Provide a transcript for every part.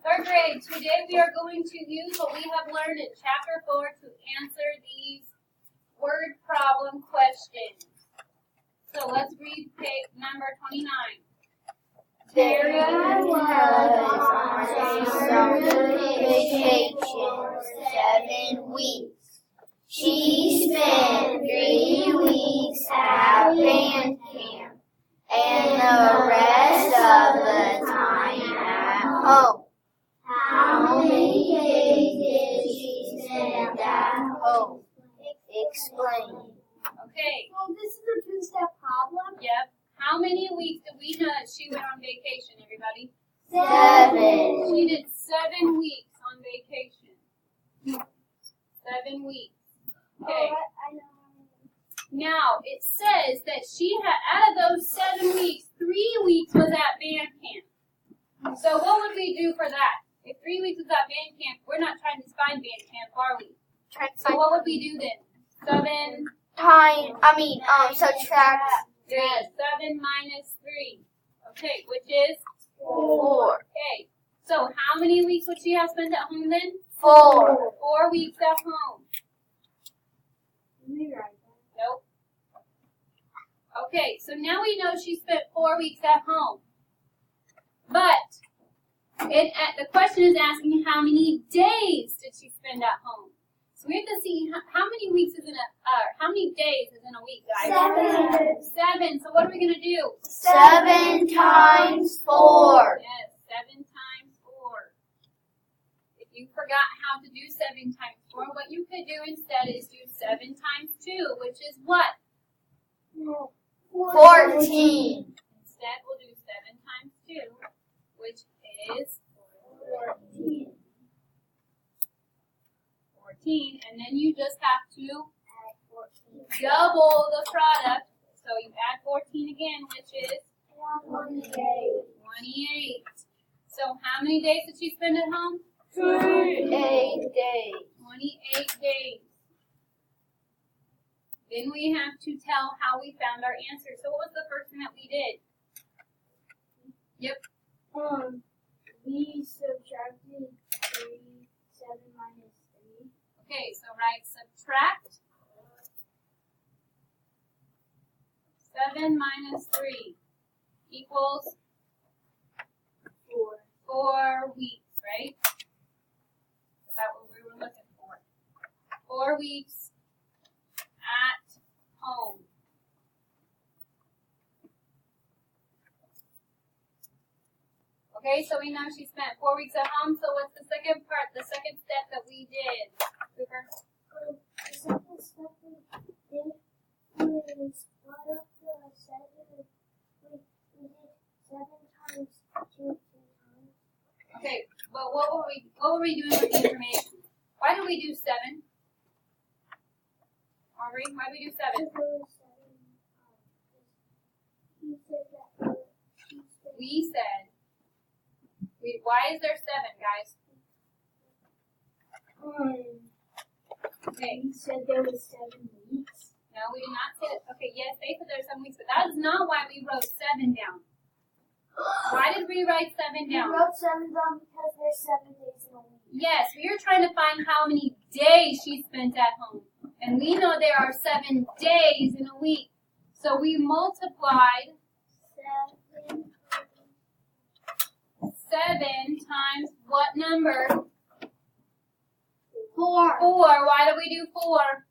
Third grade, today we are going to use what we have learned in Chapter 4 to answer these word problem questions. So let's read page number 29. There was on a summer vacation for 7 weeks. She spent 3 weeks at band camp and the rest of the time at home. How many days did she spend at home? Explain. Okay. So this is a two-step problem? Yep. How many weeks did we know that she went on vacation, everybody? 7. She did 7 weeks on vacation. 7 weeks. Okay. I know. Now, it says that she had, out of those 7 weeks, 3 weeks was at band camp. So what would we do for that? If 3 weeks was at band camp, we're not trying to find band camp, are we? So what would we do then? 7. Subtract 3. Yes, 7 minus 3. Okay, which is? 4. Okay. So how many weeks would she have spent at home then? 4. 4 weeks at home. Let me write that. Nope. Okay, so now we know she spent 4 weeks at home. But the question is asking how many days did she spend at home? So we have to see how many weeks is how many days is in a week, guys? 7. So what are we going to do? 7 times 4. Yes, 7 times 4. If you forgot how to do 7 times 4, what you could do instead is do 7 times 2, which is what? 14. Instead, we'll do 7 times 2, which is 14. 14. And then you just have to double the product. So you add 14 again, which is 28. 28. So how many days did she spend at home? 28 days. 28 days. Then we have to tell how we found our answer. So what was the first thing that we did? Yep. We subtracted 7 minus 3. Okay, so write subtract 7 minus 3 equals 4 weeks, right? Is that what we were looking for? 4 weeks at home. Okay, so we know she spent 4 weeks at home. So what's the second part, the second step that we did? Cooper? The second step we did was split up the 7. We did 7 times 2 times. Okay, but what were we doing with the information? Why did we do 7? Aubrey, why did we do 7? We said, why is there 7, guys? Okay. You said there was 7 weeks. No, we did not say that. Okay, yes, they said there were 7 weeks, but that is not why we wrote 7 down. Why did we write 7 down? We wrote 7 down because there's 7 days in a week. Yes, we are trying to find how many days she spent at home. And we know there are 7 days in a week. So we multiplied 7 times what number? 4. 4. Why do we do 4?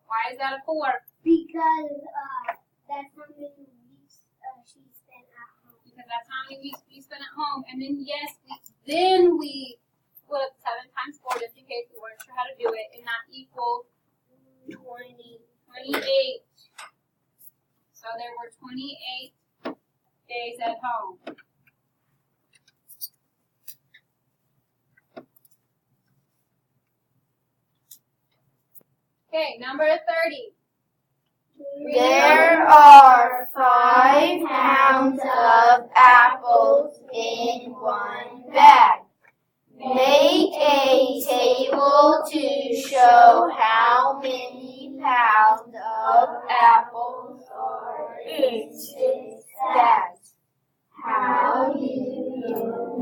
Why is that a 4? Because that's how many weeks she spent at home. Because that's how many weeks we spent at home. And then yes, we split up 7 times 4 just in case we weren't sure how to do it. And that equals 28. So there were 28 days at home. Okay, number 30. There are 5 pounds of apples in one bag. Make a table to show how many pounds of apples are in this bag. How do you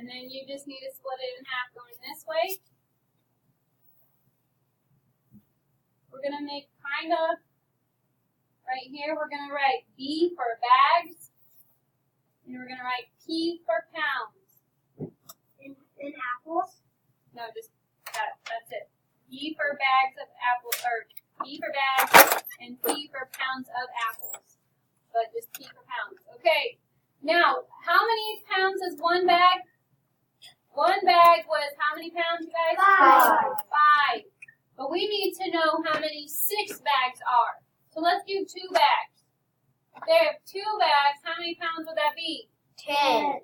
And then you just need to split it in half going this way. We're going to make kind of, right here, we're going to write B for bags. And we're going to write P for pounds. In apples? No, just that's it. B for bags of apples, or B for bags, and P for pounds of apples. But just P for pounds. Okay. Now, how many pounds is one bag? One bag was how many pounds, you guys? 5. But we need to know how many 6 bags are. So let's do 2 bags. If they have 2 bags, how many pounds would that be? 10. 10.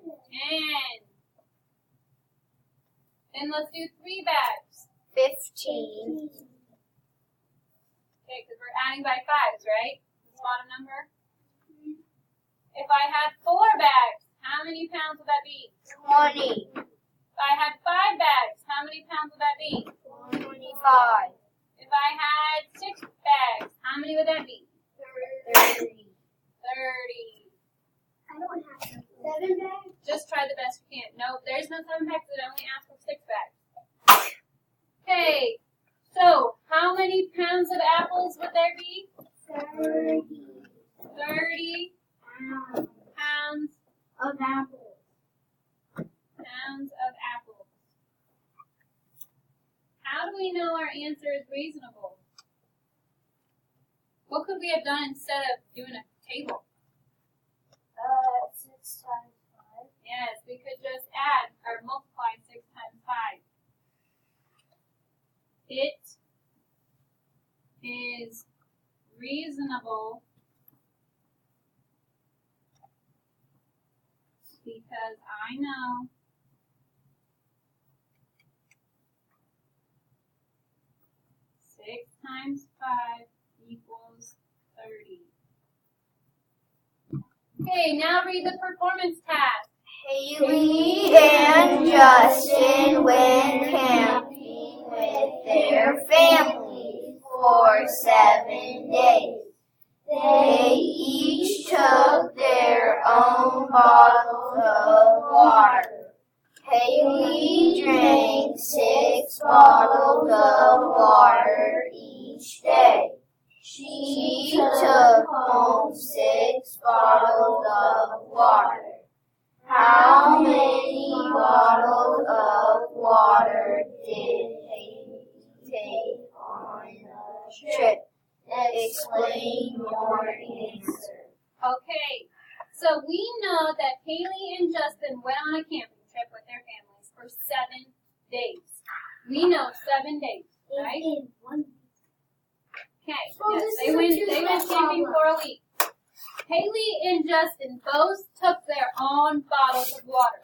Then let's do 3 bags. 15. Okay, because we're adding by 5s, right? This bottom number. If I had 4 bags, how many pounds would that be? 20. If I had 5 bags, how many pounds would that be? 25. If I had 6 bags, how many would that be? 30. 30. I don't have 7 bags. Just try the best you can. No, there's no 7 bags. It only asks for 6 bags. Okay, so how many pounds of apples would there be? 30 30 pounds of apples. How do we know our answer is reasonable? What could we have done instead of doing a table? 6 times 5. Yes, we could just add or multiply 6 times 5. It is reasonable because I know six times 5 equals 30. Okay, now read the performance task. Haley and Justin went camping with their families for 7 days. They each took their own bottles of water. Haley drank 6 bottles of water each day. She took home 6 bottles of water. How many bottles of water did Haley take on the trip? Explain your answer. Okay, so we know that Haley and Justin went on a camping trip with their families for 7 days. We know 7 days, right? In 1 week. Okay, Well, yes, this they is a went two-step camping problem. for a week. Haley and Justin both took their own bottles of water.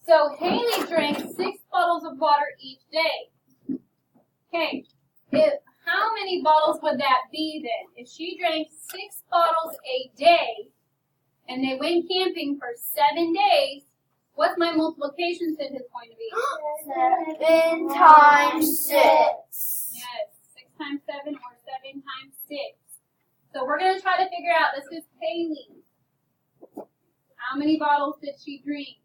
So Haley drank 6 bottles of water each day. Okay, how many bottles would that be then? If she drank 6 bottles a day and they went camping for 7 days, what's my multiplication sentence going to be? 7 times 6. Yes, 6 times 7 or 7 times 6. So we're going to try to figure out, this is Haley. How many bottles did she drink?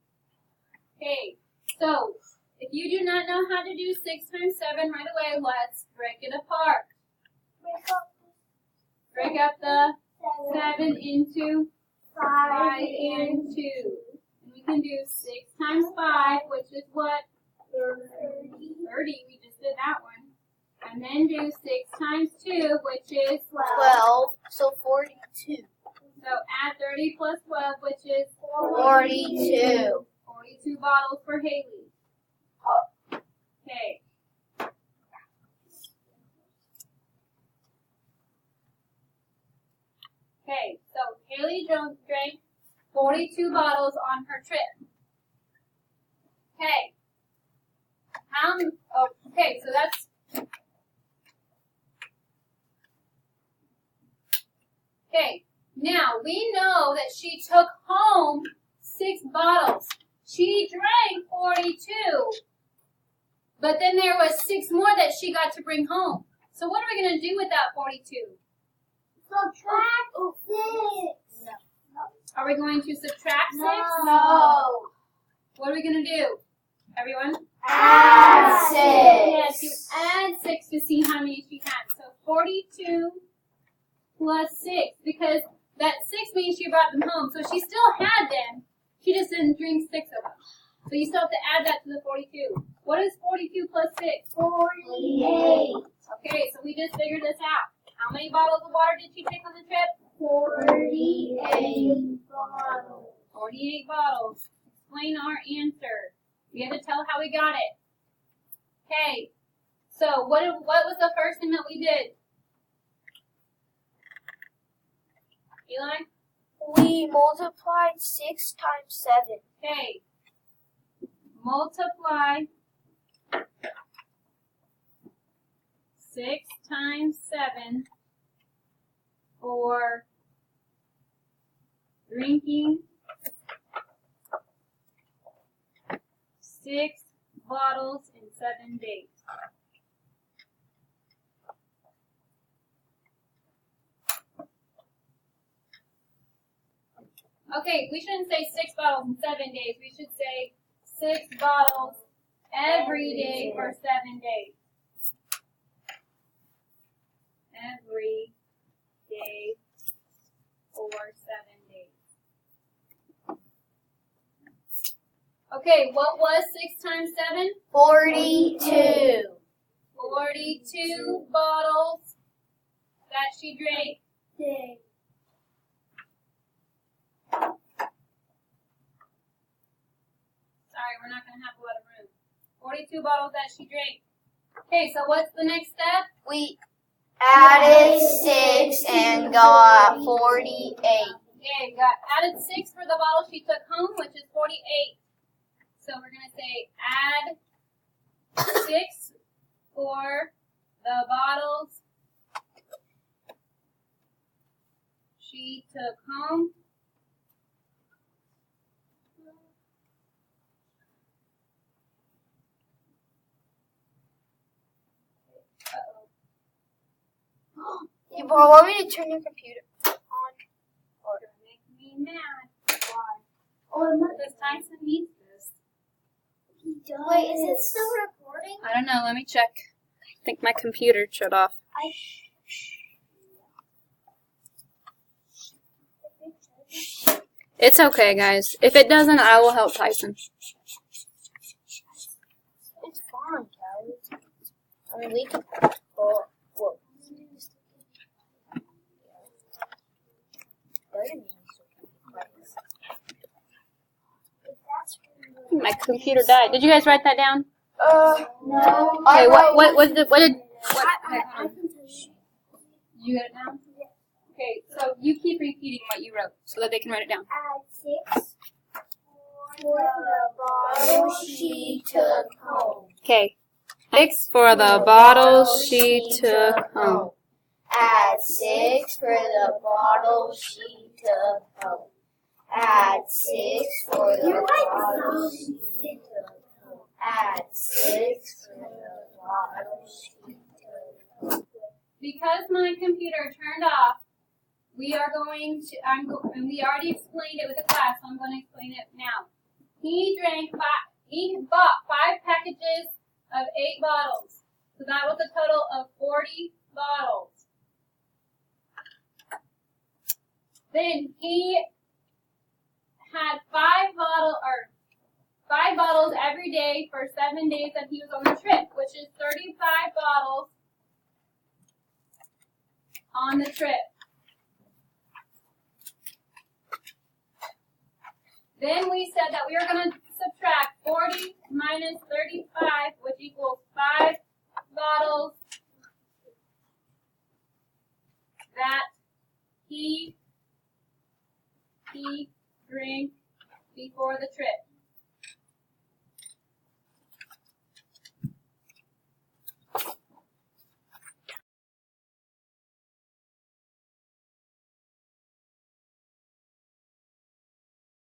Okay, so if you do not know how to do 6 times 7 right away, let's break it apart. Break up the 7 into 5 and 2. And we can do 6 times 5, which is what? 30. We just did that one. And then do 6 times 2, which is 12. So 42. So add 30 plus 12, which is 42. 42 bottles for Haley. Okay. Okay, so Haley drank 42 bottles on her trip. Okay. Okay, so that's okay. Now we know that she took home 6 bottles. She drank 42. But then there was 6 more that she got to bring home. So what are we going to do with that 42? Subtract 6. Are we going to subtract 6? No. What are we going to do? Everyone? Add 6. Yes, you add 6 to see how many she had. So 42 plus 6, because that 6 means she brought them home. So she still had them. She just didn't drink 6 of them. So you still have to add that to the 42. What is 42 plus 6? 48. Okay, so we just figured this out. How many bottles of water did she take on the trip? 48 bottles. 48 bottles. Explain our answer. We have to tell how we got it. Okay, so what was the first thing that we did? Eli? We multiplied 6 times 7. Okay. Multiply 6 times 7 for drinking 6 bottles in 7 days. Okay, we shouldn't say 6 bottles in 7 days. We should say 6 bottles every day for 7 days. Every day for 7 days. Okay, what was 6 times 7? 42. 42 bottles that she drank. Sorry, we're not going to have a lot of room. 42 bottles that she drank. Okay, so what's the next step? We added 6 and got 48. Okay, we got added 6 for the bottle she took home, which is 48. So we're going to say add 6 for the bottles she took home. You want me to turn your computer on? Or make me mad. Why? Because Tyson needs this. Wait, is it still recording? I don't know. Let me check. I think my computer shut off. It's okay, guys. If it doesn't, I will help Tyson. It's fine, guys. I mean, we can. Whoa. My computer died. Did you guys write that down? No. Okay, what did I can tell you. you get it down? Okay, so you keep repeating what you wrote so that they can write it down. Add 6 for the bottle she took home. Okay. 6 for the bottles she took home. Add 6 for the bottle she took home. Add 6 for the bottle she took home. Add 6 for the bottle she took home. Because my computer turned off, we are going to, and we already explained it with the class, so I'm going to explain it now. He bought 5 packages of 8 bottles. So that was a total of 40 bottles. Then he had 5 bottles every day for 7 days that he was on the trip, which is 35 bottles on the trip. Then we said that we were going to subtract 40 minus 35, which equals 5 bottles that he drank before the trip.